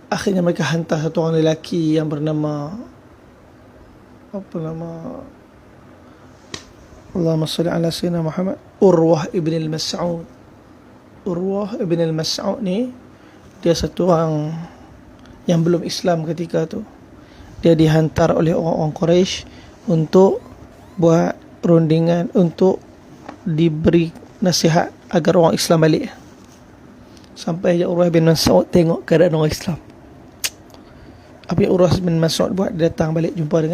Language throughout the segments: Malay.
Akhirnya mereka hantar satu orang lelaki yang bernama Allahumma salli ala sayyidina Muhammad, Urwah ibn al-Mas'ud. Urwah ibn al-Mas'ud ni, dia satu orang yang belum Islam ketika tu. Dia dihantar oleh orang-orang Quraisy untuk buat rundingan, untuk diberi nasihat agar orang Islam balik. Sampai Urwah bin Mas'ud tengok keadaan orang Islam. Apa yang Urwah bin Mas'ud buat? Dia datang balik jumpa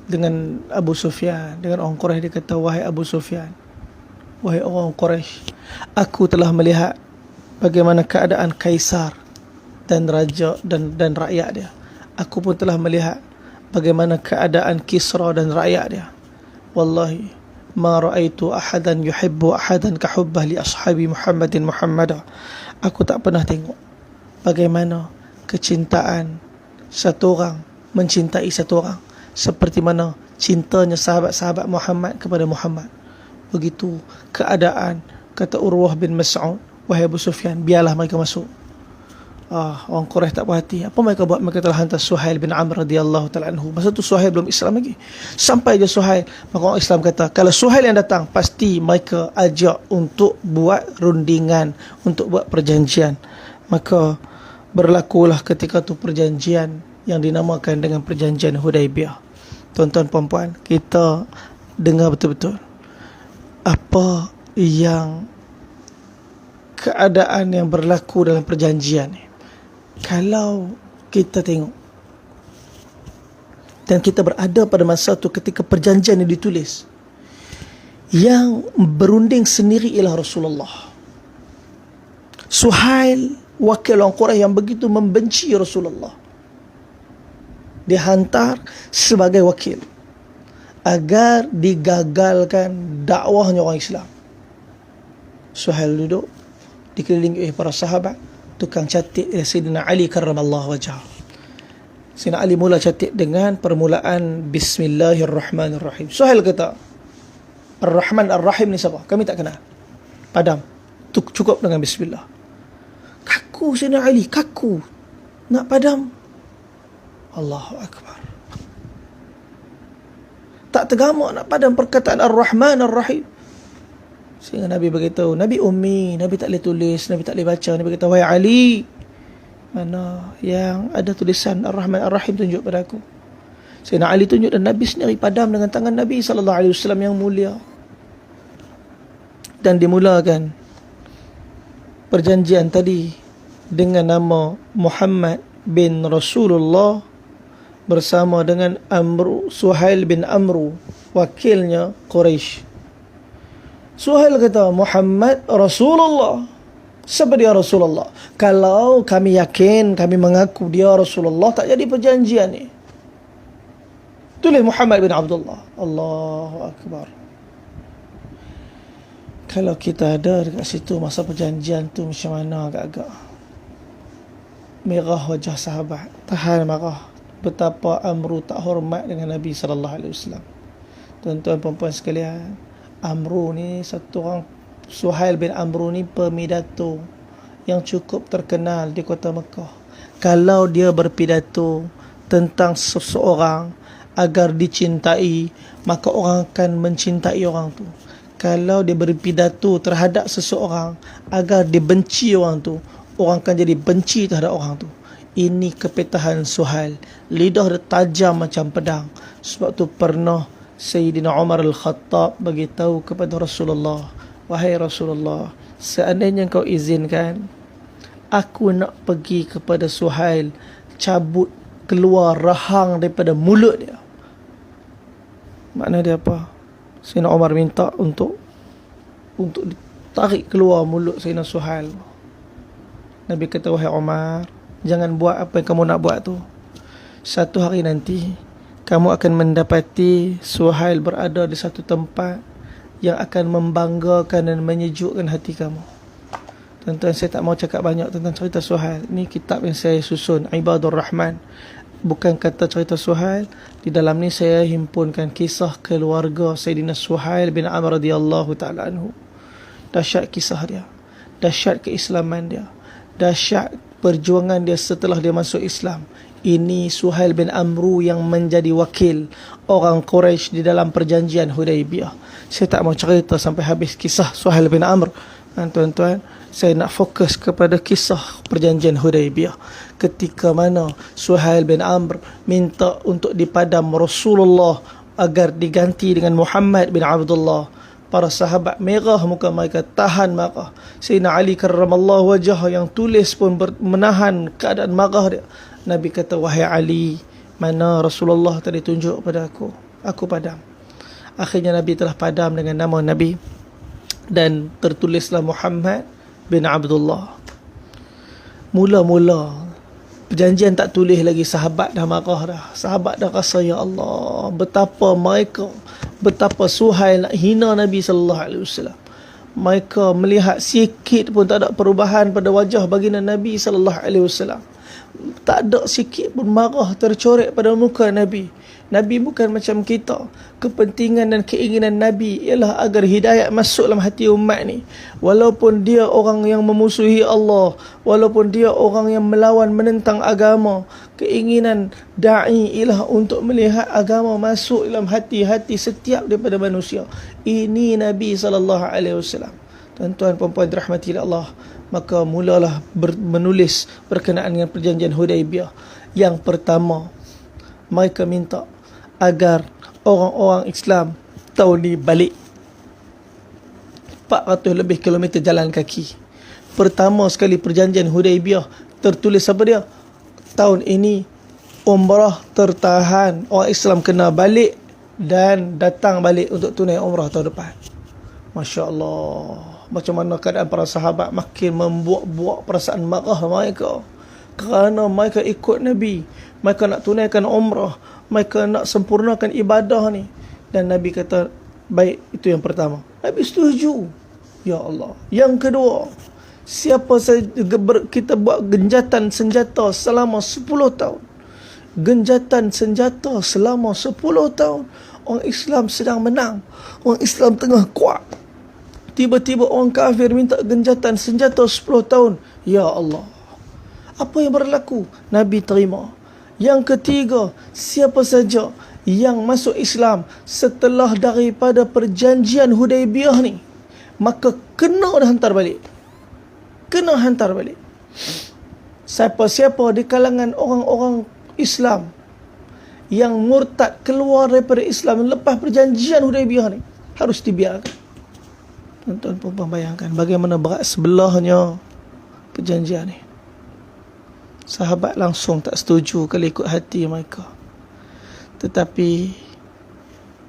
dengan Abu Sufyan, dengan orang Quraisy. Dia kata, wahai Abu Sufyan, wahai orang Quraisy, aku telah melihat bagaimana keadaan Kaisar dan raja dan rakyat dia. Aku pun telah melihat bagaimana keadaan Kisra dan rakyat dia. Wallahi ma ra'aitu ahadan yuhibbu ahadan ka hubbah li ashabi Muhammadin Muhammadah. Aku tak pernah tengok bagaimana kecintaan satu orang mencintai satu orang seperti mana cintanya sahabat-sahabat Muhammad kepada Muhammad. Begitu keadaan, kata Urwah bin Mas'ud, wahai Abu Sufyan, biarlah mereka masuk. Orang Quraisy tak puas hati. Apa mereka buat? Mereka telah hantar Suhail bin Amr radhiyallahu ta'ala anhu. Masa tu Suhail belum Islam lagi. Sampai je Suhail, maka orang Islam kata, kalau Suhail yang datang, pasti mereka ajak untuk buat rundingan, untuk buat perjanjian. Maka berlakulah ketika tu perjanjian yang dinamakan dengan perjanjian Hudaibiyah. Tuan-tuan puan-puan, kita dengar betul-betul apa yang keadaan yang berlaku dalam perjanjian ni. Kalau kita tengok dan kita berada pada masa tu ketika perjanjian ini ditulis, yang berunding sendiri ialah Rasulullah. Suhail, wakil orang Quraisy yang begitu membenci Rasulullah, dihantar sebagai wakil agar digagalkan dakwahnya orang Islam. Suhail duduk dikelilingi oleh para sahabat, tukang catat Sayyidina Ali karramallahu wajhah. Sayyidina Ali mula catat dengan permulaan Bismillahirrahmanirrahim. Suhail kata, Ar-Rahman Ar-Rahim ni siapa? Kami tak kenal. Padam. Cukup dengan Bismillah. Kaku Sayyidina Ali, kaku. Nak padam. Allahu Akbar. Tak tergamak nak padam perkataan Ar-Rahman Ar-Rahim. Sehingga Nabi beritahu, Nabi ummi, Nabi tak boleh tulis, Nabi tak boleh baca. Nabi kata, wahai Ali, mana yang ada tulisan Ar-Rahman Ar-Rahim, tunjuk pada aku. Sayyidina Ali tunjuk dan Nabi sendiri padam dengan tangan Nabi SAW yang mulia. Dan dimulakan perjanjian tadi dengan nama Muhammad bin Rasulullah bersama dengan Suhail bin Amru, wakilnya Quraisy. Suhail kata, Muhammad Rasulullah. Siapa dia Rasulullah? Kalau kami yakin, kami mengaku dia Rasulullah, tak jadi perjanjian ni. Tulis Muhammad bin Abdullah. Allahu Akbar. Kalau kita ada dekat situ masa perjanjian tu, macam mana agak-agak merah wajah sahabat, tahan marah. Betapa Amru tak hormat dengan Nabi SAW. Tuan-tuan perempuan sekalian, Amru ni satu orang, Suhail bin Amru ni pemidato yang cukup terkenal di kota Mekah. Kalau dia berpidato tentang seseorang agar dicintai, maka orang akan mencintai orang tu. Kalau dia berpidato terhadap seseorang agar dibenci orang tu, orang akan jadi benci terhadap orang tu. Ini kepitahan Suhail. Lidah dia tajam macam pedang. Sebab tu pernah Sayyidina Umar Al-Khattab beritahu kepada Rasulullah, wahai Rasulullah, seandainya kau izinkan, aku nak pergi kepada Suhail, cabut keluar rahang daripada mulut dia. Makna dia apa? Sayyidina Umar minta untuk ditarik keluar mulut Sayyidina Suhail. Nabi kata, wahai Umar, jangan buat apa yang kamu nak buat tu. Satu hari nanti kamu akan mendapati Suhail berada di satu tempat yang akan membanggakan dan menyejukkan hati kamu. Tuan-tuan, saya tak mau cakap banyak tentang cerita Suhail. Ini kitab yang saya susun, Ibadur Rahman. Bukan kata cerita Suhail. Di dalam ni saya himpunkan kisah keluarga Sayyidina Suhail bin Amr radhiyallahu ta'ala anhu. Dahsyat kisah dia, dahsyat keislaman dia, dahsyat perjuangan dia setelah dia masuk Islam. Ini Suhail bin Amru yang menjadi wakil orang Quraisy di dalam perjanjian Hudaibiyah. Saya tak mau cerita sampai habis kisah Suhail bin Amr, tuan-tuan. Saya nak fokus kepada kisah perjanjian Hudaibiyah, ketika mana Suhail bin Amr minta untuk dipadam Rasulullah agar diganti dengan Muhammad bin Abdullah. Para sahabat merah muka mereka, tahan marah. Sayyidina Ali karramallahu wajah yang tulis pun menahan keadaan marah dia. Nabi kata, wahai Ali, mana Rasulullah tadi tunjuk pada aku padam. Akhirnya Nabi telah padam dengan nama Nabi, dan tertulislah Muhammad bin Abdullah. Mula-mula perjanjian tak tulis lagi, sahabat dah marah dah. Sahabat dah rasa, ya Allah, betapa Suhail nak hina Nabi sallallahu alaihi wasallam. Mereka melihat sikit pun tak ada perubahan pada wajah baginda Nabi sallallahu alaihi wasallam. Tak ada sikit pun marah tercorek pada muka Nabi. Nabi bukan macam kita. Kepentingan dan keinginan Nabi ialah agar hidayat masuk dalam hati umat ni. Walaupun dia orang yang memusuhi Allah, walaupun dia orang yang melawan, menentang agama, keinginan da'i ialah untuk melihat agama masuk dalam hati-hati setiap daripada manusia. Ini Nabi SAW. Tuan-tuan, puan-puan dirahmati Allah, maka mulalah menulis berkenaan dengan perjanjian Hudaibiyah. Yang pertama, mereka minta agar orang-orang Islam tahun ni balik 400 lebih kilometer jalan kaki. Pertama sekali perjanjian Hudaibiyah tertulis apa dia? Tahun ini umrah tertahan, orang Islam kena balik dan datang balik untuk tunai umrah tahun depan. Masya Allah. Macam mana keadaan para sahabat, makin membuak-buak perasaan marah mereka, kerana mereka ikut Nabi, mereka nak tunaikan umrah, mereka nak sempurnakan ibadah ni. Dan Nabi kata, baik, itu yang pertama. Nabi setuju. Ya Allah. Yang kedua, siapa saja kita buat genjatan senjata selama 10 tahun. Genjatan senjata selama 10 tahun. Orang Islam sedang menang, orang Islam tengah kuat. Tiba-tiba orang kafir minta genjatan senjata 10 tahun. Ya Allah, apa yang berlaku? Nabi terima. Yang ketiga, siapa saja yang masuk Islam setelah daripada perjanjian Hudaibiyah ni, maka kena hantar balik. Kena hantar balik. Siapa-siapa di kalangan orang-orang Islam yang murtad, keluar daripada Islam lepas perjanjian Hudaibiyah ni, harus dibiarkan. Tuan-tuan pun bayangkan bagaimana berat sebelahnya perjanjian ni. Sahabat langsung tak setuju kalau ikut hati mereka. Tetapi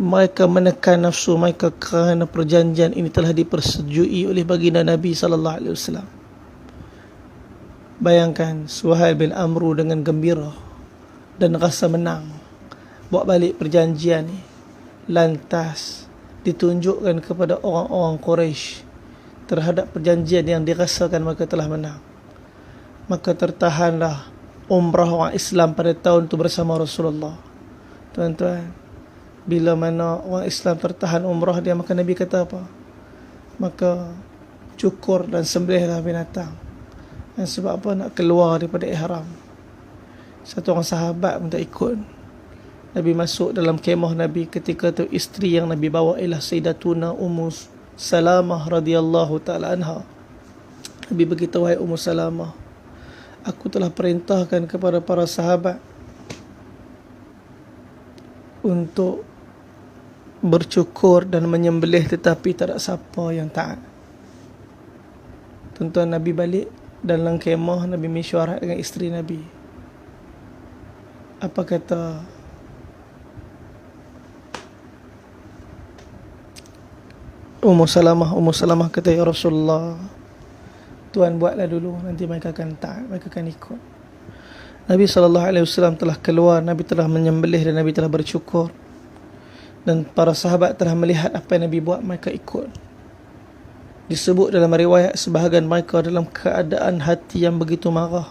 mereka menekan nafsu mereka kerana perjanjian ini telah dipersetujui oleh baginda Nabi SAW. Bayangkan Suhail bin Amru dengan gembira dan rasa menang buat balik perjanjian ni. Lantas ditunjukkan kepada orang-orang Quraisy terhadap perjanjian yang dirasakan mereka telah menang. Maka tertahanlah umrah orang Islam pada tahun itu bersama Rasulullah. Tuan-tuan, bila mana orang Islam tertahan umrah dia, maka Nabi kata apa? Maka cukur dan sembelihlah binatang. Dan sebab apa? Nak keluar daripada ihram. Satu orang sahabat pun tak ikut. Nabi masuk dalam kemah Nabi. Ketika itu isteri yang Nabi bawa ialah Sayyidatuna Ummu Salamah radhiyallahu ta'ala anha. Nabi beritahu, wahai Ummu Salamah, aku telah perintahkan kepada para sahabat untuk bercukur dan menyembelih, tetapi tak ada siapa yang taat. Tuan-tuan, Nabi balik dalam kemah. Nabi mesyuarat dengan isteri Nabi. Apa kata Ummu Salamah kata, ya Rasulullah, Tuan buatlah dulu, nanti mereka akan taat, mereka akan ikut. Nabi SAW telah keluar, Nabi telah menyembelih dan Nabi telah bercukur. Dan para sahabat telah melihat apa yang Nabi buat, mereka ikut. Disebut dalam riwayat sebahagian mereka dalam keadaan hati yang begitu marah,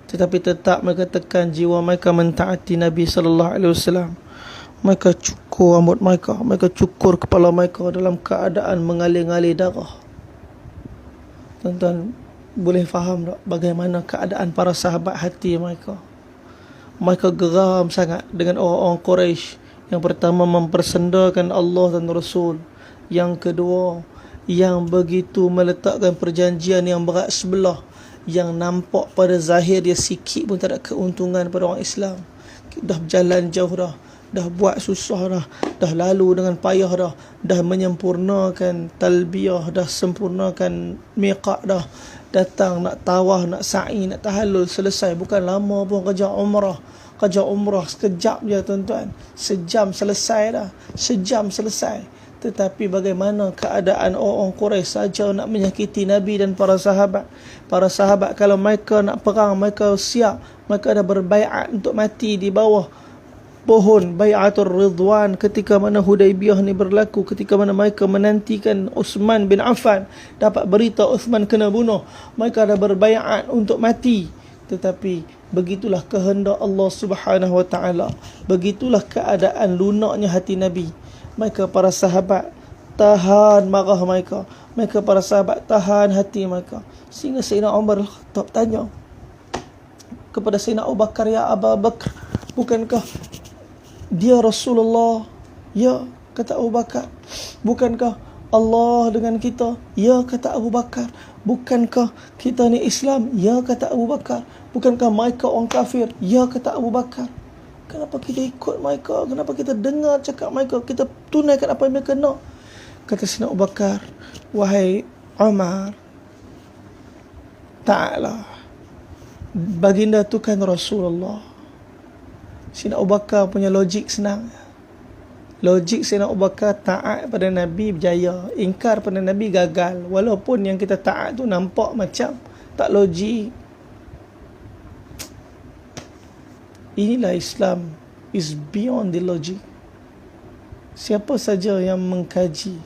tetapi tetap mereka tekan jiwa mereka mentaati Nabi SAW. Mereka cukur rambut mereka, mereka cukur kepala mereka dalam keadaan mengalir-ngalir darah. Tuan-tuan, boleh faham tak bagaimana keadaan para sahabat hati mereka? Mereka geram sangat dengan orang-orang Quraisy. Yang pertama, mempersendakan Allah dan Rasul. Yang kedua, yang begitu meletakkan perjanjian yang berat sebelah, yang nampak pada zahir dia sikit pun tak ada keuntungan pada orang Islam. Dah berjalan jauh dah buat susah dah lalu dengan payah dah menyempurnakan talbiyah, dah sempurnakan miqat datang nak tawaf, nak sa'i, nak tahallul, selesai. Bukan lama pun kerja umrah sekejap je tuan-tuan, sejam selesai. Tetapi bagaimana keadaan orang Quraisy saja nak menyakiti Nabi dan para sahabat. Para sahabat kalau mereka nak perang, mereka siap. Mereka dah berbaiat untuk mati di bawah pohon Bai'atul Ridwan ketika mana Hudaibiyah ni berlaku, ketika mana mereka menantikan Uthman bin Affan, dapat berita Uthman kena bunuh. Mereka dah berbaiat untuk mati. Tetapi begitulah kehendak Allah Subhanahu Wa Taala. Begitulah keadaan lunaknya hati Nabi. Mereka para sahabat tahan marah mereka. Mereka para sahabat tahan hati mereka. Sehingga Sayyidina Umar Al-Khattab tanya kepada Sayyidina Abu Bakar, "Ya Abu Bakar, bukankah dia Rasulullah?" "Ya," kata Abu Bakar. "Bukankah Allah dengan kita?" "Ya," kata Abu Bakar. "Bukankah kita ni Islam?" "Ya," kata Abu Bakar. "Bukankah mereka orang kafir?" "Ya," kata Abu Bakar. Kenapa kita ikut mereka? Kenapa kita dengar cakap mereka? Kita tunaikan apa yang mereka nak. Kata Sayyidina Abu Bakar, "Wahai Umar, ta'ala, baginda tu kan Rasulullah." Sayyidina Abu Bakar punya logik senang. Logik Sayyidina Abu Bakar, taat pada Nabi berjaya, ingkar pada Nabi gagal. Walaupun yang kita taat tu nampak macam tak logik. Inilah Islam, is beyond the logic. Siapa saja yang mengkaji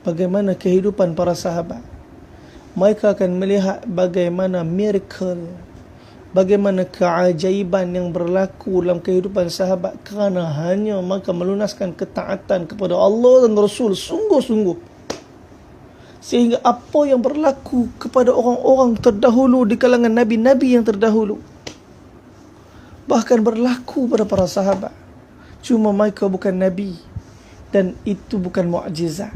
bagaimana kehidupan para sahabat, mereka akan melihat bagaimana miracle, bagaimana keajaiban yang berlaku dalam kehidupan sahabat kerana hanya mereka melunaskan ketaatan kepada Allah dan Rasul sungguh-sungguh. Sehingga apa yang berlaku kepada orang-orang terdahulu di kalangan Nabi-Nabi yang terdahulu bahkan berlaku pada para sahabat. Cuma mereka bukan Nabi, dan itu bukan mukjizat.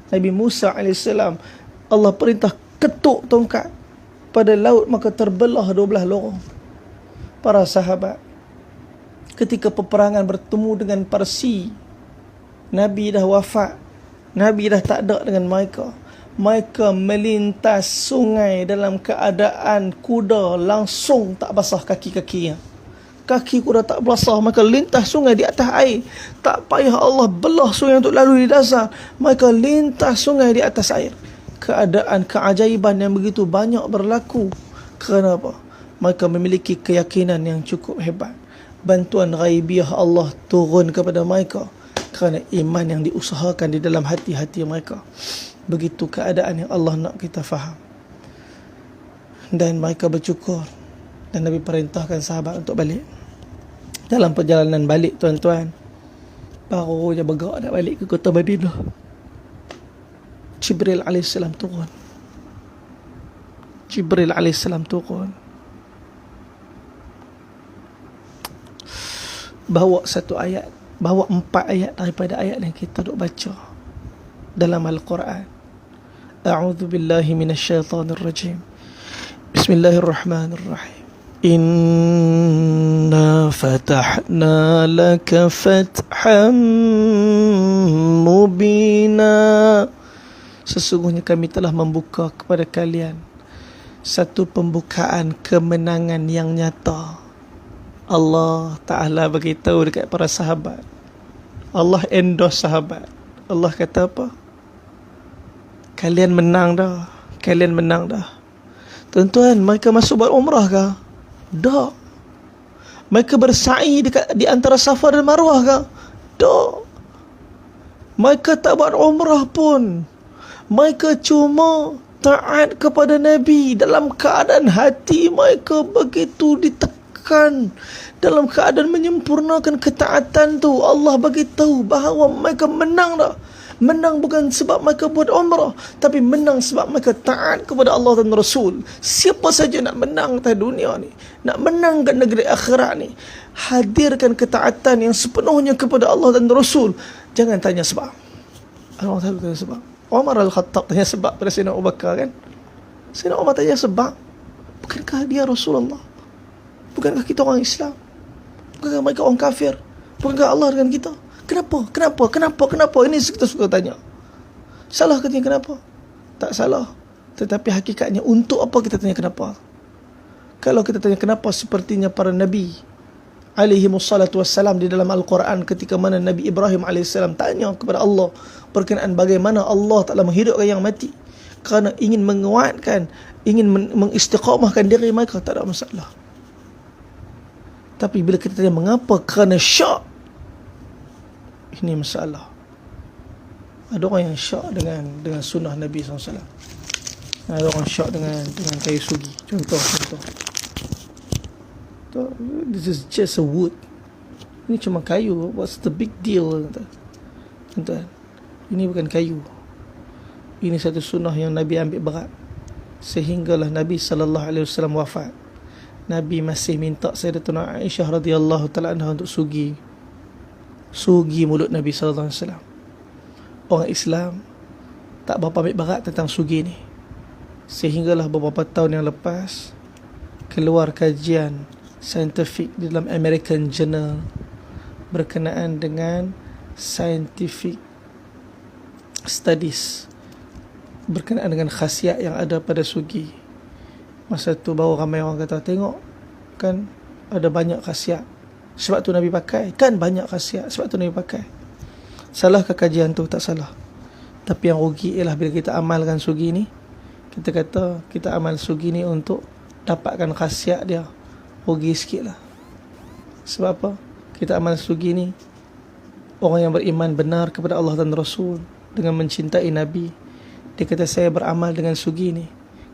Nabi Musa AS, Allah perintah ketuk tongkat pada laut, maka terbelah 12 lorong. Para sahabat ketika peperangan bertemu dengan Parsi, Nabi dah wafat, Nabi dah tak ada dengan mereka. Mereka melintas sungai dalam keadaan kuda langsung tak basah kaki-kakinya. Kaki kuda tak basah, maka lintas sungai di atas air. Tak payah Allah belah sungai untuk lalu di dasar, mereka lintas sungai di atas air. Keadaan keajaiban yang begitu banyak berlaku. Kerana apa? Mereka memiliki keyakinan yang cukup hebat. Bantuan ghaibiyah Allah turun kepada mereka kerana iman yang diusahakan di dalam hati-hati mereka. Begitu keadaan yang Allah nak kita faham. Dan mereka bersyukur, dan Nabi perintahkan sahabat untuk balik. Dalam perjalanan balik tuan-tuan, baru je bergerak nak balik ke kota Madinah, Jibril AS turun. Jibril AS turun, bawa satu ayat, bawa 4 ayat daripada ayat yang kita duk baca dalam Al-Quran. A'udzu billahi minasyaitonir rajim. Bismillahirrahmanirrahim. Inna fatahna laka fathan mubina. Sesungguhnya kami telah membuka kepada kalian satu pembukaan kemenangan yang nyata. Allah Ta'ala beritahu dekat para sahabat. Allah endorse sahabat. Allah kata apa? Kalian menang dah. Kalian menang dah. Tuan-tuan, mereka masuk buat umrah ke? Tak. Mereka bersa'i di antara Safa dan Marwah ke? Tak. Mereka tak buat umrah pun. Mereka cuma taat kepada Nabi. Dalam keadaan hati mereka begitu ditekan, dalam keadaan menyempurnakan ketaatan tu, Allah bagi tahu bahawa mereka menang dah. Menang bukan sebab mereka buat umrah, tapi menang sebab mereka taat kepada Allah dan Rasul. Siapa saja nak menang atas dunia ni, nak menang kat negeri akhirat ni, hadirkan ketaatan yang sepenuhnya kepada Allah dan Rasul. Jangan tanya sebab. Allah Ta'ala tanya sebab. Umar Al-Khattab tanya sebab pada Sayyidina Abu Bakar kan. Sayyidina Umar tanya sebab. Bukankah dia Rasulullah? Bukankah kita orang Islam? Bukankah mereka orang kafir? Bukankah Allah dengan kita? Kenapa? Ini kita suka tanya. Salah katanya kenapa? Tak salah. Tetapi hakikatnya untuk apa kita tanya kenapa? Kalau kita tanya kenapa, sepertinya para Nabi alaihi wassalatu wassalam di dalam Al-Quran, ketika mana Nabi Ibrahim alaihissalam tanya kepada Allah berkenaan bagaimana Allah Ta'ala menghidupkan yang mati, kerana ingin menguatkan, ingin mengistiqamahkan diri mereka, tak ada masalah. Tapi bila kita tanya mengapa, kerana syak, ini masalah. Ada orang yang syak dengan sunnah Nabi SAW. Ada orang syak dengan kayu sugi. Contoh. This is just a wood. Ini cuma kayu. What's the big deal? Tuan-tuan, ini bukan kayu. Ini satu sunnah yang Nabi ambil berat, sehinggalah Nabi SAW wafat. Nabi masih minta Sayyidatuna Aisyah radhiyallahu ta'ala anha untuk sugi mulut Nabi SAW. Orang Islam tak berapa ambil berat tentang sugi ni, sehinggalah beberapa tahun yang lepas keluar kajian saintifik di dalam American Journal berkenaan dengan scientific studies berkenaan dengan khasiat yang ada pada sugi. Masa tu baru ramai orang kata, tengok kan ada banyak khasiat, sebab tu Nabi pakai. Kan banyak khasiat, sebab tu Nabi pakai. Salahkah kajian tu? Tak salah. Tapi yang rugi ialah bila kita amalkan sugi ni, kita kata kita amal sugi ni untuk dapatkan khasiat dia, rugi sikit lah. Sebab apa? Kita amal sugi ni, orang yang beriman benar kepada Allah dan Rasul dengan mencintai Nabi, dia kata saya beramal dengan sugi ni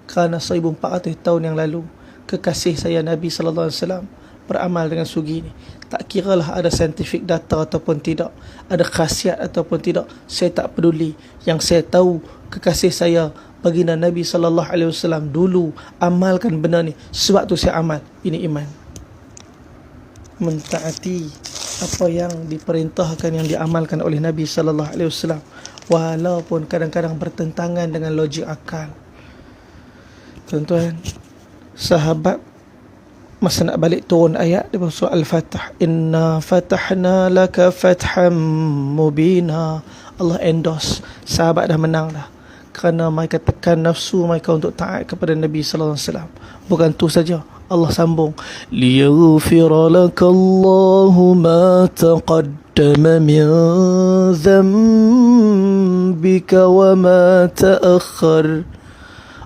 kerana 1400 tahun yang lalu kekasih saya Nabi SAW beramal dengan sugi ni. Tak kiralah ada scientific data ataupun tidak, ada khasiat ataupun tidak, saya tak peduli. Yang saya tahu, kekasih saya baginda Nabi SAW dulu amalkan benda ni, sebab tu saya amal. Ini iman, mentaati apa yang diperintahkan, yang diamalkan oleh Nabi SAW, walaupun kadang-kadang bertentangan dengan logik akal. Tuan-tuan, sahabat masa nak balik turun ayat di surah Al-Fatah, inna fatahna laka fatham mubina, Allah endorse sahabat dah menang dah, kerana mereka tekan nafsu mereka untuk taat kepada Nabi sallallahu alaihi wasallam. Bukan tu saja, Allah sambung, liyaghfira lakallahu ma taqaddama min dhanbika wa ma ta'akhkhar.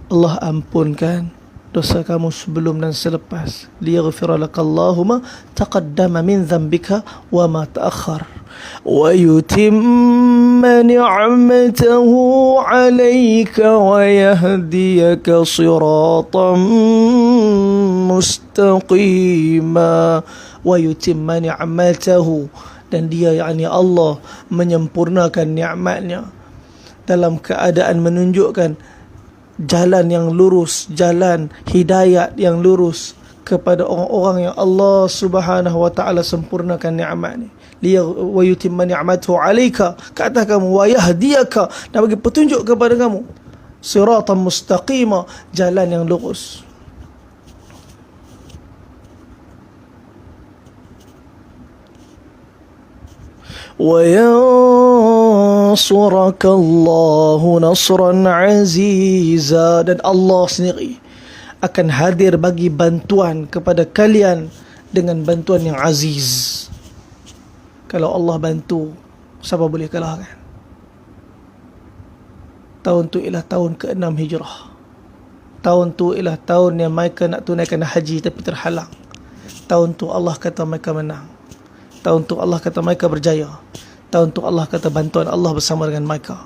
Allah ampunkan dosa kamu sebelum dan selepas. Liyaghfira lakallahu ma taqaddama min dhanbika wa ma ta'akhkhar wa yutimma ni'matahu 'alayka wa yahdiyaka siratan mustaqima. Wa yutimma ni'matahu, dan dia yakni Allah menyempurnakan nikmatnya dalam keadaan menunjukkan jalan yang lurus, jalan hidayat yang lurus kepada orang-orang yang Allah Subhanahu wa taala sempurnakan nikmat ni. Wa yutimma ni'matahu 'alaika, ke atas kamu, wa yahdiyaka, dan bagi petunjuk kepada kamu, siratan mustaqima, jalan yang lurus. Wa yansuraka Allahu nasran aziza, dan Allah sendiri akan hadir bagi bantuan kepada kalian dengan bantuan yang aziz. Kalau Allah bantu, siapa boleh kalahkan? Tahun tu ialah tahun ke-6 Hijrah. Tahun tu ialah tahun yang mereka nak tunaikan haji tapi terhalang. Tahun tu Allah kata mereka menang. Tahun tu Allah kata mereka berjaya. Tahun tu Allah kata bantuan Allah bersama dengan mereka.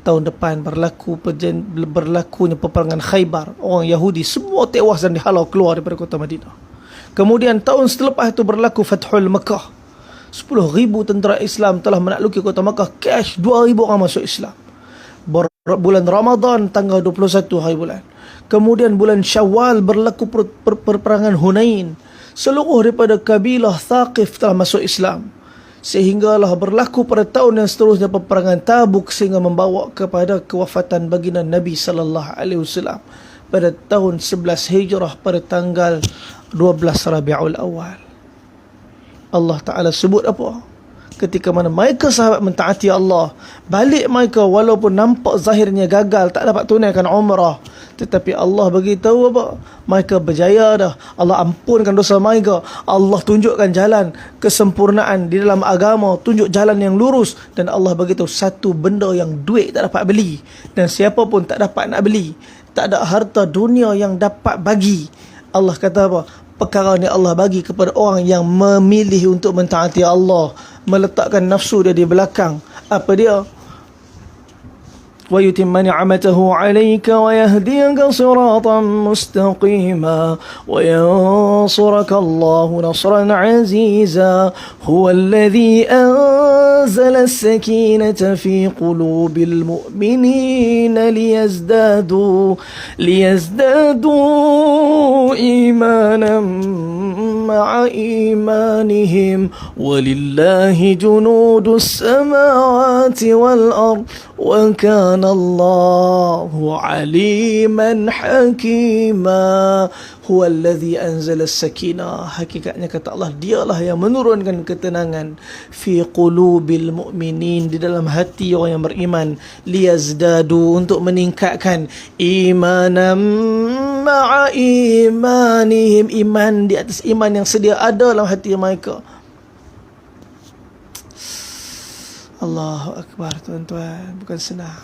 Tahun depan berlakunya peperangan Khaybar. Orang Yahudi semua tewas dan dihalau keluar daripada kota Madinah. Kemudian tahun selepas itu berlaku Fathul Makkah. 10,000 tentera Islam telah menaklukki kota Makkah. Cash 2,000 orang masuk Islam. Bulan Ramadan tanggal 21 hari bulan. Kemudian bulan Syawal berlaku perperangan Hunain. Seluruh daripada kabilah Thaqif telah masuk Islam. Sehinggalah berlaku pada tahun yang seterusnya peperangan Tabuk, sehingga membawa kepada kewafatan baginda Nabi sallallahu alaihi wasallam pada tahun 11 Hijrah pada tanggal 12 Rabiul Awal. Allah Ta'ala sebut apa? Ketika mana mereka sahabat mentaati Allah, balik mereka walaupun nampak zahirnya gagal, tak dapat tunaikan umrah, tetapi Allah bagi tahu apa? Mereka berjaya dah. Allah ampunkan dosa mereka. Allah tunjukkan jalan kesempurnaan di dalam agama, tunjuk jalan yang lurus, dan Allah bagi tahu satu benda yang duit tak dapat beli, dan siapa pun tak dapat nak beli. Tak ada harta dunia yang dapat bagi. Allah kata apa? Perkara ni Allah bagi kepada orang yang memilih untuk mentaati Allah, meletakkan nafsu dia di belakang. Apa dia? وَيُتِمَّ نِعْمَتَهُ عَلَيْكَ وَيَهْدِيَكَ صِرَاطًا مُسْتَقِيمًا وَيَنصُرَكَ اللَّهُ نَصْرًا عَزِيزًا هُوَ الَّذِي أَنزَلَ السَّكِينَةَ فِي قُلُوبِ الْمُؤْمِنِينَ لِيَزْدَادُوا إِيمَانًا مَعَ إِيمَانِهِمْ وَلِلَّهِ جُنُودُ السَّمَاوَاتِ وَالْأَرْضِ وَكَانَ اللَّهُ عَلِيمًا حَكِيمًا. Huwa alladhi anzala as-sakinah. Hakikatnya kata Allah, dialah yang menurunkan ketenangan fi qulubil mu'minin, di dalam hati orang yang beriman, liyazdadu, untuk meningkatkan imanam ma'a imanihim, iman di atas iman yang sedia ada dalam hati mereka. Allahu Akbar, tuan-tuan, bukan senang.